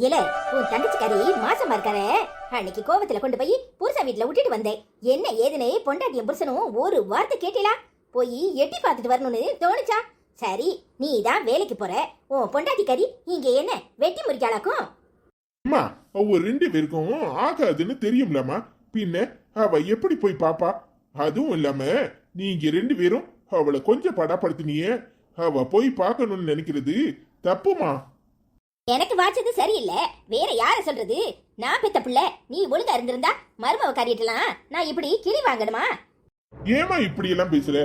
ஏல, உன் தங்கச்சிக்காரி மாசமா இருக்காரே, அன்னைக்கு கோவத்துல கொண்டு போய் புருஷன் வீட்டுல விட்டுட்டு வந்தேன். என்ன ஏதுன்னு பொண்டாட்டியும் புருஷனும் ஒரு வார்த்தை கேட்டீங்களா? போய் எட்டி பார்த்துட்டு வரணும்னு தோணுச்சா? சரி, நீ தான் வேலைக்கு போற, உன் பொண்டாட்டிக்காரி இங்க என்ன வெட்டி முறிக்காளாக்கும்? அம்மா, அவ ரெண்டு பேருக்கும் ஆகாதுன்னு தெரியும்லம்மா. பின்ன அவ எப்படி போய் பாப்பா? அதுவும் இல்லாம நீங்க ரெண்டு பேரும் அவளை கொஞ்சம் படாப்படுத்தினியே. அவ போய் பார்க்கணும்னு நினைக்கிறது தப்புமா. எனக்கு வாச்சது சரியில்லை, வேற யார சொல்றது? நான் பெத்த பிள்ளை, நீ ஒழுங்கா இருந்திருந்தா மருமவ காரியட்டலாம் நான் இப்படி கிளி வாங்கணுமா? ஏமா இப்படி எல்லாம் பேசுற?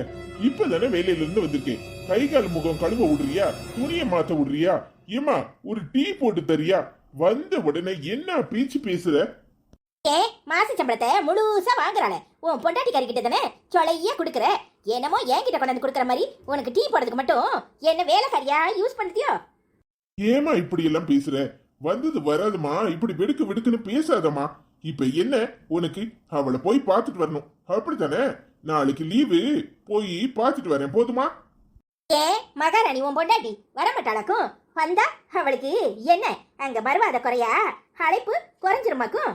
இப்பதானே வேலையில இருந்து வந்திருக்கேன். கை கால் முகம் கழுவ விடுறியா? துணிய மாத்த விடுறியா? ஏமா ஒரு டீ போட்டு தரியா? வந்த உடனே என்ன பேச்சு பேசுற? ஏ, மாச சம்பளத்தை முழுசா வாங்குறாளே உன் பொண்டாட்டிக்காரி கிட்ட தானே சொலையா குடுக்கற. என்னமோ என்கிட்ட கொண்டாந்து குடுக்கற மாதிரி உனக்கு டீ போடுறதுக்கு மட்டும் என்ன வேலைக்காரியா யூஸ் பண்ணுதியோ? ஏமா இப்படி எல்லாம் பேசுற? வந்தது வராதுமா, இப்படி வெடுக்கு வெடுக்குன்னு பேசாதம்மா. இப்ப என்ன உனக்கு? அவளை போய் பார்த்துட்டு வரணும், அப்படித்தானே? நாளைக்கு லீவு, போய் பார்த்துட்டு வரேன், போதுமா? ஏ மகாராணி, உன் பொண்டாட்டி வரமாட்டாளாக்கும்? வந்தா அவளுக்கு என்ன அங்க மறுவாத குறையா? அழைப்பு குறைஞ்சிருமாக்கும்?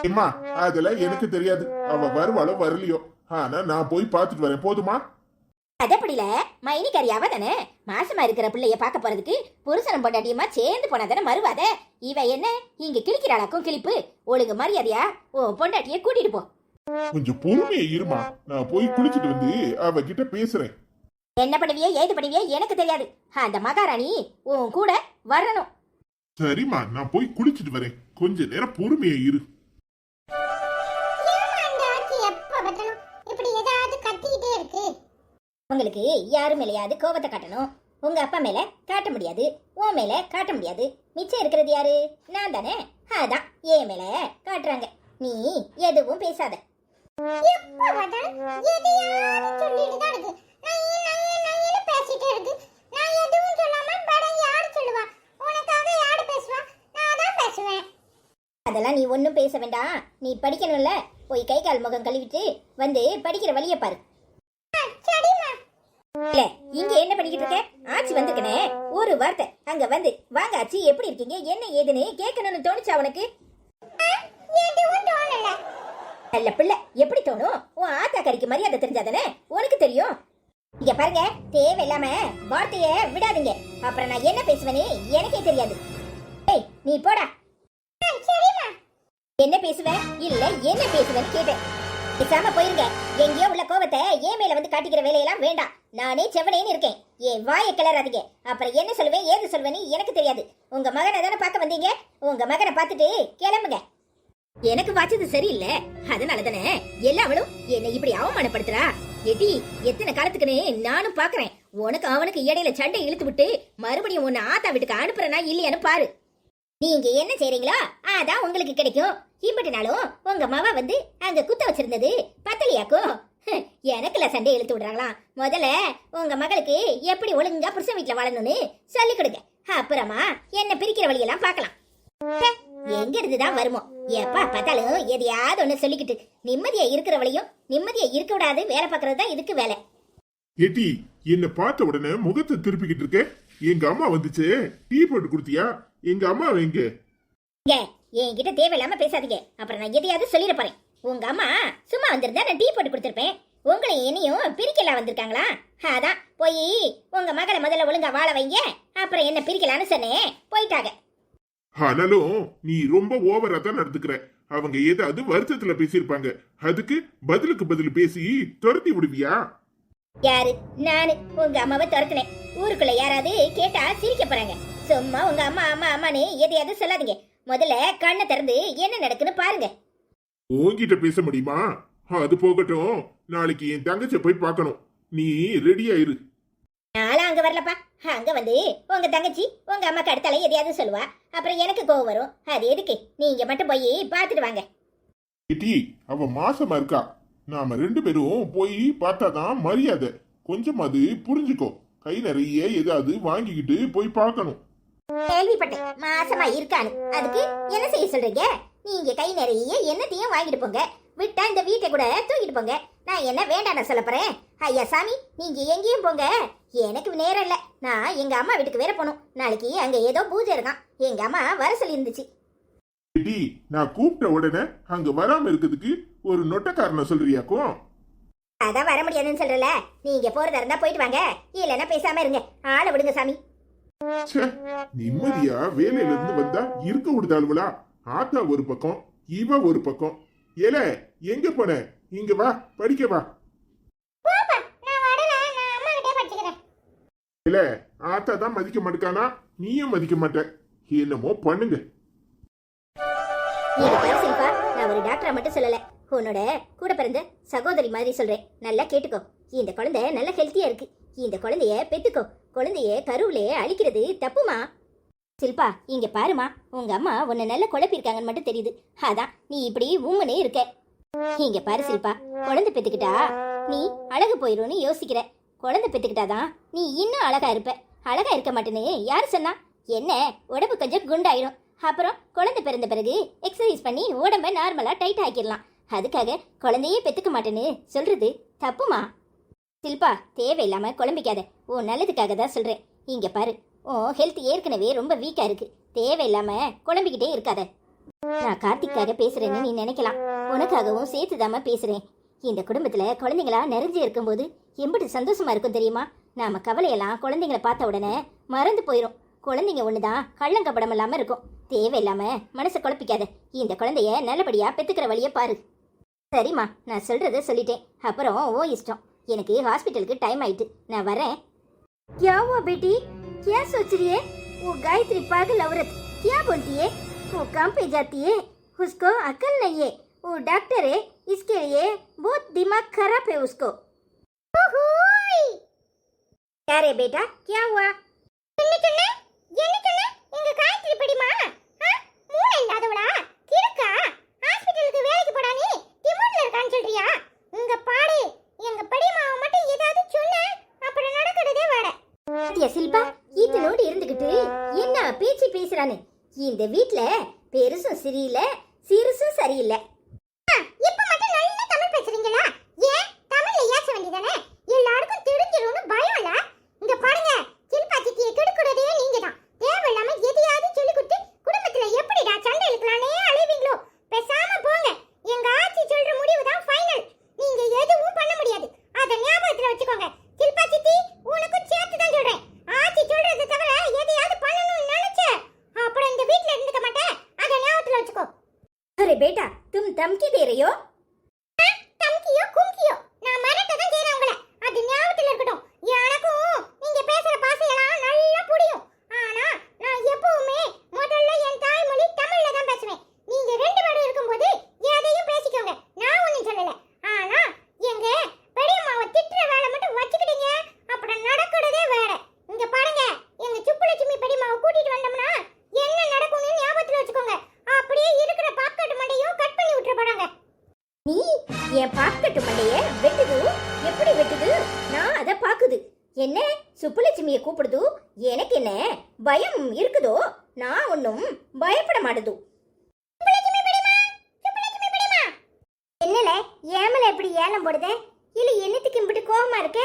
ஏம்மா, அதெல்லாம் எனக்கு தெரியாது. அவ வருவாளோ வரலையோ, ஆனா நான் போய் பார்த்துட்டு வரேன், போதுமா? அதப்படில மைனிக்காரி அவ தானே மாசமா இருக்கிற பிள்ளைய பார்க்க போறதுக்கு புருஷனும் பொண்டாட்டியுமா சேர்ந்து போனா தானே மறுவாத. இவ என்ன இங்க கிழிக்கிறாளாக்கும் கிழிப்பு? ஒழுங்கு மரியாதையா உன் பொண்டாட்டிய கூட்டிட்டு போ. கொஞ்சம் பொறுமையா இருமா, நான் போய் குளிச்சுட்டு வந்து அவகிட்ட பேசுறேன். என்ன பண்ணுவியே ஏது பண்ணுவியே எனக்கு தெரியாது. அந்த மகாராணி உன் கூட வரணும். சரிம்மா, நான் போய் குளிச்சுட்டு வரேன், கொஞ்ச நேரம் பொறுமையா இரு. உங்களுக்கு யாரு மேலேயாவது கோபத்தை காட்டணும். உங்க அப்பா மேல காட்ட முடியாது, உன் மேல காட்ட முடியாது. மிச்சம் இருக்கிறது யாரு? நான் தானே. அதான் என் மேல காட்டுறாங்க. நீ எதுவும் பேசாத. அதெல்லாம் நீ ஒன்னும் பேச வேண்டாம். நீ படிக்கணும்ல, போய் கை கால் முகம் கழுவிட்டு வந்து படிக்கிற வழிய பாரு. இல்ல, இங்க என்ன பண்ணிக்கிட்டு இருக்க? ஆச்சி வந்திருக்கனே, ஒரு வார்த்தை அங்க வந்து வாங்க ஆச்சி எப்படி இருக்கீங்க என்ன ஏதுன்னு கேட்கணும்னு தோணுச்சா உனக்கு? நல்ல பிள்ளை, எப்படி தோணும்? உன் ஆத்தா கறிக்கு மரியாதை தெரிஞ்சாதானே உனக்கு தெரியும். இங்க பாருங்க, தேவையில்லாம வார்த்தைய விடாதீங்க, அப்புறம் நான் என்ன பேசுவேன்னு எனக்கே தெரியாது. ஏய், நீ போடா. என்ன பேசுவ இல்ல என்ன பேசுவேன்னு கேட்டேன். பேசாம போயிருங்க. எங்கேயோ உள்ள கோவத்தை ஏன் மேல வந்து காட்டிக்கிற வேலையெல்லாம் வேண்டாம். நானே செவனேன்னு இருக்கேன். ஏன் வாயை கிளறாதீங்க. அப்புறம் என்ன சொல்லுவேன் ஏது சொல்வேன்னு எனக்கு தெரியாது. உங்க மகனை தானே பார்க்க வந்தீங்க, உங்க மகனை பார்த்துட்டு கிளம்புங்க. எனக்கு வாச்சது சரியில்லை, அதனால தானே எல்லாவளும் என்னை இப்படி அவமானப்படுத்துறா. எட்டி, எத்தனை காலத்துக்குன்னு நானும் பாக்குறேன். உனக்கு அவனுக்கு இடையில சண்டை இழுத்து விட்டு மறுபடியும் உன்னை ஆத்தா வீட்டுக்கு அனுப்புறனா இல்லையான்னு பாரு. நீங்க என்ன செய்றீங்களோ அதான் உங்களுக்கு கிடைக்கும். இப்படினாலும் உங்க மாவா வந்து அங்க குத்த வச்சிருந்தது பத்தலியாக்கும். எனக்குல சண்டை இழுத்து விடுறாங்களாம். முதல்ல உங்க மகளுக்கு எப்படி ஒழுங்கா புருஷன் வீட்டுல வாழணும்னு சொல்லி கொடுங்க, அப்புறமா என்ன பிரிக்கிற வழியெல்லாம் பார்க்கலாம். எங்க இருந்துதான் வருமோ? எப்பா பார்த்தாலும் எதையாவது ஒண்ணு சொல்லிக்கிட்டு நிம்மதியா இருக்கிறவளையும் நிம்மதியா இருக்க விடாது வேலை பார்க்கறது தான் இதுக்கு வேலை. ஏட்டி, என்ன பார்த்த உடனே முகத்தை திருப்பிக்கிட்டு இருக்க? எங்க அம்மா வந்துச்சு, டீ போட்டு கொடுத்தியா? எங்க அம்மா எங்க? என்கிட்ட தேவையில்லாம பேசாதீங்க, அப்புறம் நான் எதையாவது சொல்லிட போறேன். உங்க அம்மா சும்மா வந்திருந்தா நான் டீ போட்டு கொடுத்துருப்பேன். உங்களை என்னையும் பிரிக்கலாம் வந்திருக்காங்களா? அதான் போய் உங்க மகளை முதல்ல ஒழுங்கா வாழ வைங்க, அப்புறம் என்ன பிரிக்கலான்னு சொன்னேன், போயிட்டாங்க. ஆனாலும் நீ ரொம்ப ஓவரா தான் நடந்துக்கிற. அவங்க ஏதாவது வருத்தத்துல பேசியிருப்பாங்க, அதுக்கு பதிலுக்கு பதில் பேசி துரத்தி விடுவியா? யாரு? நானு உங்க அம்மாவை துரத்துனேன்? ஊருக்குள்ள யாராவது கேட்டா சிரிக்க போறாங்க. சும்மா உங்க அம்மா அம்மா அம்மான்னு எதையாவது சொல்லாதீங்க. முதல்ல கண்ணை திறந்து என்ன நடக்குன்னு பாருங்க. உன்கிட்ட பேச முடியுமா? அது போகட்டும், நாளைக்கு என் தங்கச்சியை போய் பார்க்கணும். நீ ரெடியா இரு. நானும் அங்க வரலப்பா. அங்க வந்து உங்க தங்கச்சி உங்க அம்மாக்கு அடுத்தால எதையாவது சொல்லுவா, அப்புறம் எனக்கு கோவம் வரும். அது எதுக்கு? நீங்க மட்டும் போய் பார்த்துட்டு வாங்க. ஏட்டி, அவ மாசமா இருக்கா. நாம ரெண்டு பேரும் போய் பார்த்தாதான் மரியாதை. கொஞ்சம் அது புரிஞ்சுக்கோ. கை நிறைய ஏதாவது வாங்கிக்கிட்டு போய் பார்க்கணும். கேள்விப்பட்டேன் மாசமா இருக்கான்னு. அதுக்கு என்ன செய்ய சொல்றீங்க? நீங்க கை நிறைய என்னத்தையும் வாங்கிட்டு போங்க, விட்டா இந்த வீட்டை கூட தூக்கிட்டு போங்க. நான் என்ன வேண்டாம் சொல்ல போறேன்? ஐயா சாமி, நீங்க எங்கேயும் போங்க, எனக்கு நேரம் இல்ல. நான் எங்க அம்மா வீட்டுக்கு வேற போகணும். நாளைக்கு அங்க ஏதோ பூஜை இருக்கான். எங்க அம்மா வர சொல்லி இருந்துச்சு. டி நான் கூப்பிட்ட உடனே அங்க வராம இருக்கிறதுக்கு ஒரு நொட்ட காரணம் சொல்றியாக்கும்? அதான் வர முடியாதுன்னு சொல்றல. நீங்க போறதா இருந்தா போயிட்டு வாங்க, இல்லைன்னா பேசாம இருங்க. ஆளை விடுங்க சாமி. ச்சே, நிம்மதியா வேலையில இருந்து வந்தா இருக்க விடுதாளுவலா? ஆத்தா ஒரு பக்கம், இவ ஒரு பக்கம். ஏல எங்க போன? இங்க வா, படிக்க வா. இல்ல ஆத்தா தான் மதிக்க மாட்டேக்கானா, நீயும் மதிக்க மாட்ட. என்னமோ பண்ணுங்க. நீங்க பாரு சில்பா, நான் ஒரு டாக்டரா மட்டும் சொல்லல, உன்னோட கூட பிறந்த சகோதரி மாதிரி சொல்றேன். நல்லா கேட்டுக்கோ. இந்த குழந்தை நல்ல ஹெல்த்தியா இருக்கு. இந்த குழந்தைய பெத்துக்கோ. குழந்தைய கருவிலேயே அழிக்கிறது தப்புமா? சில்பா, இங்க பாருமா, உங்க அம்மா உன்னை நல்ல குழப்பிருக்காங்கன்னு மட்டும் தெரியுது. அதான் நீ இப்படி உம்முனே இருக்க. இங்க பாரு சில்பா, குழந்தை பெத்துக்கிட்டா நீ அழகு போயிரும்னு யோசிக்கிற. குழந்தை பெத்துக்கிட்டாதான் நீ இன்னும் அழகா இருப்ப. அழகா இருக்க மாட்டேன்னு யாரு சொன்னா? என்ன, உடம்பு கொஞ்சம் குண்டாயிடும். அப்புறம் குழந்தை பிறந்த பிறகு எக்ஸசைஸ் பண்ணி உடம்ப நார்மலா டைட் ஆக்கிடலாம். அதுக்காக குழந்தையே பெத்துக்க மாட்டேன்னு சொல்றது தப்புமா? சில்பா, தேவையில்லாம குழம்பிக்காத. உன் நல்லதுக்காக தான் சொல்றேன். இங்க பாரு, உன் ஹெல்த் ஏற்கனவே ரொம்ப வீக்கா இருக்கு. தேவையில்லாம குழம்பிக்கிட்டே இருக்காத. நான் கார்த்திக்காக பேசுறேன்னு நீ நினைக்கலாம். உனக்காகவும் சேர்த்துதாம பேசுறேன். இந்த குடும்பத்துல குழந்தைங்களா நிறைஞ்சு இருக்கும்போது எம்பிட்டு சந்தோஷமா இருக்கும் தெரியுமா? நாம கவலையெல்லாம் குழந்தைங்களை பார்த்த உடனே மறந்து போயிடும். குழந்தைங்க ஒண்ணுதான் கள்ளங்கப்படம் இல்லாம இருக்கும். தேவையில்லாம மனசை குழப்பிக்காத. இந்த குழந்தைய நல்லபடியா பெத்துக்கிற வழிய பாரு. சரிம்மா, நான் சொல்றத சொல்லிட்டேன். அப்புறம் ஓ இஷ்டம். எனக்கு ஹாஸ்பிட்டலுக்கு டைம் ஆயிட்டு, நான் வரேன். क्या हुआ बेटी? क्या सोच रही है? वो गायत्री पागल औरत क्या बोलती है? वो काम पे जाती है, उसको अकल नहीं है. वो डॉक्टर है, इसके लिए बहुत दिमाग खराब है उसको. क्या रे बेटा, क्या हुआ? எங்க காயத்ரி படிமா மூளை இல்லாதவளா? கிறுக்கா? ஹாஸ்பிடலுக்கு வேலைக்கு போடா நீ? திமுர்ல இருக்கான்னு சொல்றியா? உங்க பாடு எங்க படிமாவை மட்டும் ஏதாவது சொன்ன அப்புறம் நடக்கிறதே வேற. பாத்தியா சில்பா, ஈத்தனோடு இருந்துகிட்டு என்ன பேச்சு பேசுறானு? இந்த வீட்ல பெருசும் சரியில்லை, சிறுசும் சரியில்லை. இப்ப மட்டும் நல்ல தமிழ் பேசுறீங்களா? ஏன் தமிழ்ல ஏச வேண்டியதானே? எல்லாருக்கும் தெரிஞ்சிரும்னு பயம் இல்ல? இங்க பாருங்க, சில்பா சித்தியை கெடுக்கிறதே நீங்க தான். தேவையில்லாம எதையாவது சொல்லி கொடுத்து குடும்பத்துல எப்படிடா சண்டை இழுக்கலானே அலைவீங்களோ? பேசாம போங்க. எங்க ஆச்சி சொல்ற முடிவு தான் ஃபைனல். நீங்க எதுவும் பண்ண முடியாது. அத ஞாபகத்துல வச்சுக்கோங்க. சில்பா சித்தி, உனக்கும் சேர்த்து தான் சொல்றேன். ஆச்சி சொல்றது தவிர எதையாவது பண்ணணும்னு நினைச்ச அப்புறம் இந்த வீட்ல இருந்துக்க மாட்டேன். அத ஞாபகத்துல வச்சுக்கோ. அரே பேட்டா, तुम धमकी दे रही हो? धमकियो कुमकियो, நான் மிரட்ட தான் செய்றேன் உங்களை. அது ஞாபகத்துல இருக்கட்டும். எனக்கும் நீங்க பேசுற பாசையெல்லாம் நல்லா புரியும். ஆனா நான் எப்பவுமே முதல்ல என் தாய்மொழி தமிழ்ல தான் பேசுவேன். நீங்க ரெண்டு பேரும் இருக்கும்போது எதையும் பேசிக்கோங்க, நான் ஒண்ணும் சொல்லல. ஆனா எங்க பெரியம்மாவை திட்டுற வேலை மட்டும் வச்சுக்கிட்டீங்க அப்புறம் நடக்கிறதே வேற. இங்க பாருங்க, எங்க சுப்புலட்சுமி பெரியம்மாவை கூட்டிட்டு வந்தோம்னா என்ன நடக்கும்னு ஞாபகத்துல வச்சுக்கோங்க. அப்படியே இருக்கிற பாப்கட் மண்டையும் கட் பண்ணி விட்டுற போறாங்க. நீ என் பாப்கட் மண்டைய வெட்டுது? எப்படி வெட்டுது? நான் அத பாக்குது. என்ன சுப்புலட்சுமியை கூப்பிடுது? எனக்கு என்ன பயம் இருக்குதோ? நான் ஒன்னும் பயப்பட மாட்டது. என்னல ஏமல எப்படி ஏலம் போடுதே? இல்ல என்னத்துக்கு இப்படி கோவமா இருக்க?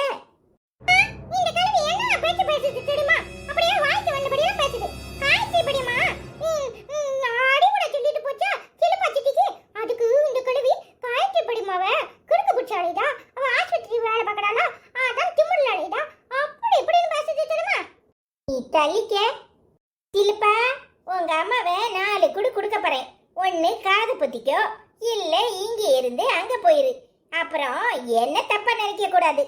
இந்த கல்வி என்ன பேச்சு பேசுது தெரியுமா? அப்படியே வாய்க்கு வந்தபடியே பேசுது. காய்ச்சி படிமா அடிமுட சொல்லிட்டு போச்சா சிலுப்பா சிட்டிக்கு? அதுக்கு இந்த கல்வி காய்ச்சி படிமாவே கிறுக்கு புடிச்சாலிடா. அவ ஆஸ்பத்திரி வேலை பார்க்கறாளா? அதான் திமிர்லாலிடா. அப்படி இப்படின்னு பேசுது தெரியுமா? நீ தள்ளிக்க. சிலுப்பா, உங்க அம்மாவை 4 குடு கொடுக்க போறேன். ஒன்னு காது பொத்திக்கோ, இல்ல இங்க இருந்து அங்க போயிரு. அப்புறம் என்ன தப்பா நினைக்க கூடாது.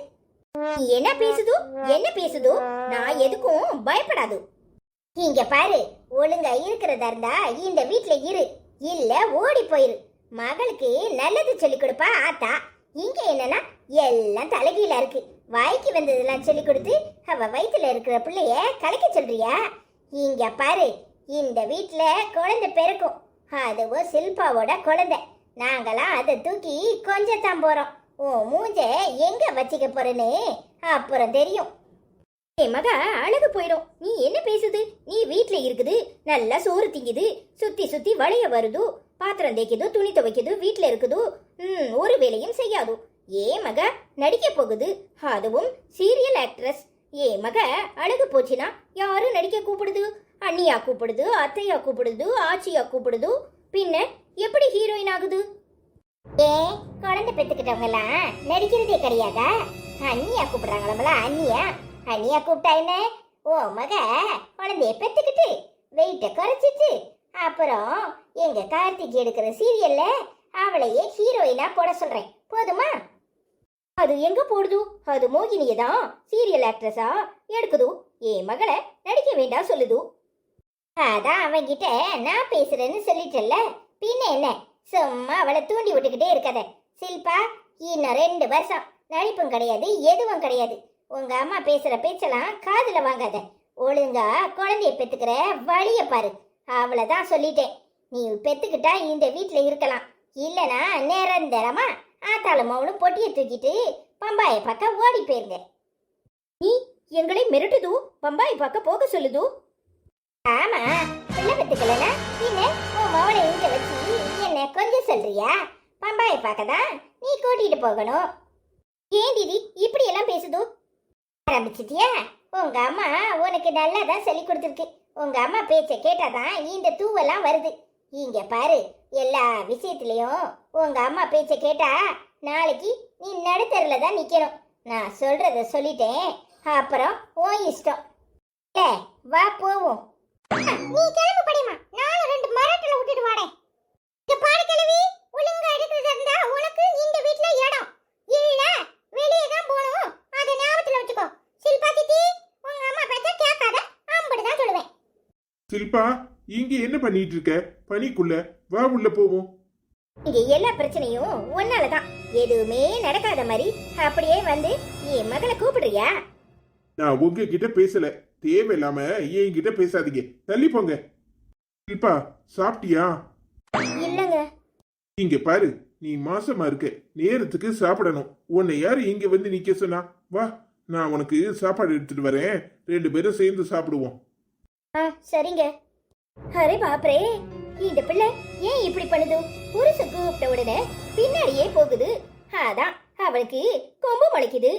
நீ என்ன பேசுது? என்ன பேசுது? நான் எதுக்கும் பயப்படாது. இங்க பாரு, ஒழுங்கா இருக்கிறதா இருந்தா இந்த வீட்ல இரு, இல்ல ஓடி போயிரு. மகளுக்கு நல்லது சொல்லி கொடுப்பா ஆத்தா. இங்க என்னன்னா எல்லாம் தலைகீழ இருக்கு. வாய்க்கு வந்ததெல்லாம் சொல்லி கொடுத்து அவ வயித்துல இருக்கிற பிள்ளைய கலைக்க சொல்றியா? இங்க பாரு, இந்த வீட்ல குழந்தை பிறக்கும். அதுவும் சில்பாவோட குழந்தை. நாங்களாம் அதை தூக்கி கொஞ்சம் தான் போறோம். ஓ மூஞ்ச எங்க வச்சுக்க போறேன்னு அப்புறம் தெரியும். என் மக அழகு போயிடும். நீ என்ன பேசுது? நீ வீட்ல இருக்குது, நல்லா சோறு திங்குது, சுத்தி சுத்தி வளைய வருது, பாத்திரம் தேய்க்குது, துணி துவைக்குது, வீட்ல இருக்குது, ஒரு வேலையும் செய்யாது. ஏன் மக நடிக்க போகுது, அதுவும் சீரியல் ஆக்ட்ரஸ். ஏ மக அழகு போச்சுனா யாரும் நடிக்க கூப்பிடுது? அண்ணியா கூப்பிடுது, அத்தையா கூப்பிடுது, ஆச்சியா கூப்பிடுது. பின்ன எப்படி ஹீரோயின் ஆகுது? ஏ குழந்தை பெத்துக்கிட்டவங்க எல்லாம் நடிக்கிறதே கிடையாதா? அண்ணியா கூப்பிடுறாங்களா? அண்ணியா அண்ணியா கூப்பிட்டா என்ன? ஓ மக குழந்தைய பெத்துக்கிட்டு வெயிட்ட குறைச்சிட்டு அப்புறம் எங்க கார்த்திக் எடுக்கிற சீரியல்ல அவளையே ஹீரோயினா போட சொல்றேன், போதுமா? அது எங்க போடுது? அது மோகினியை தான் சீரியல் ஆக்ட்ரஸா எடுக்குது. என் மகளை நடிக்க வேண்டாம் சொல்லுது. அதான் அவன்கிட்ட நான் பேசுறேன்னு சொல்லிட்டல்ல, பின்ன என்ன? சும்மா அவளை தூண்டி விட்டுக்கிட்டே இருக்காத சில்பா. இன்னும் 2 வருஷம் நடிப்பும் கிடையாது, எதுவும் கிடையாது. உங்க அம்மா பேசுற பேச்செல்லாம் காதுல வாங்காத. ஒழுங்கா குழந்தைய பெத்துக்கிற வழிய பாரு. அவளைதான் சொல்லிட்டேன். நீ பெத்துக்கிட்டா இந்த வீட்டுல இருக்கலாம், இல்லனா நிரந்தரமா ஆத்தாளும் அவளும் பொட்டியை தூக்கிட்டு பம்பாய பக்கம் ஓடி போயிருங்க. நீ எங்களை மிரட்டுது, பம்பாய் பக்கம் போக சொல்லுது. ஆமா, பிள்ளை பெத்துக்கலனா பின்ன உன் மவனை இங்க வச்சு என்ன கொஞ்சம் சொல்றியா? பம்பாய பார்க்கதான் நீ கூட்டிட்டு போகணும். ஏன் தீதி இப்படி எல்லாம் பேசுது? ஆரம்பிச்சிட்டியா? உங்க அம்மா உனக்கு நல்லா தான் சொல்லி கொடுத்துருக்கு. உங்க அம்மா பேச்ச கேட்டாதான் இந்த தூவெல்லாம் வருது. இங்க பாரு, எல்லா விஷயத்திலயும் உங்க அம்மா பேச்ச கேட்டா நாளைக்கு நீ நடுத்தருல தான் நிக்கணும். நான் சொல்றத சொல்லிட்டேன், அப்புறம் உன் இஷ்டம். வா போவோம். நீ கிளம்பு படிமா, நானும் 2 மரத்துல விட்டுட்டு வாடேன். இங்க பாரு கிழவி, ஒழுங்கா இருக்கிறதா இருந்தா உனக்கு இந்த வீட்ல இடம் இல்ல, வெளியே தான் போகணும். அதை ஞாபகத்துல வச்சுக்கோ. சில்பா சித்தி, உங்க அம்மா பேச்ச கேட்காத, அப்படிதான் சொல்லுவேன். சில்பா, இங்க என்ன பண்ணிட்டு இருக்க? பனிக்குள்ள வா, உள்ள போவோம். இங்க எல்லா பிரச்சனையும் ஒன்னாலதான். எதுவுமே நடக்காத மாதிரி அப்படியே வந்து என் மகளை கூப்பிடுறியா? நான் உங்ககிட்ட பேசல, தேவையில்லாம என்கிட்ட பேசாதீங்க, தள்ளி போங்க. சில்பா, சாப்பிட்டியா? இல்லங்க. இங்க பாரு, நீ மாசமா இருக்க, நேரத்துக்கு சாப்பிடணும். உன்னை யாரு இங்க வந்து நிக்க சொன்னா? வா, நான் உனக்கு சாப்பாடு எடுத்துட்டு வரேன், 2 பேரும் சேர்ந்து சாப்பிடுவோம். சரிங்க. அரே பாப்பரே, இந்த பிள்ளை ஏன் இப்படி பண்ணுது? புருஷ கூப்பிட்ட உடனே பின்னாடியே போகுது. அதான் அவளுக்கு கொம்பு முளைக்குது.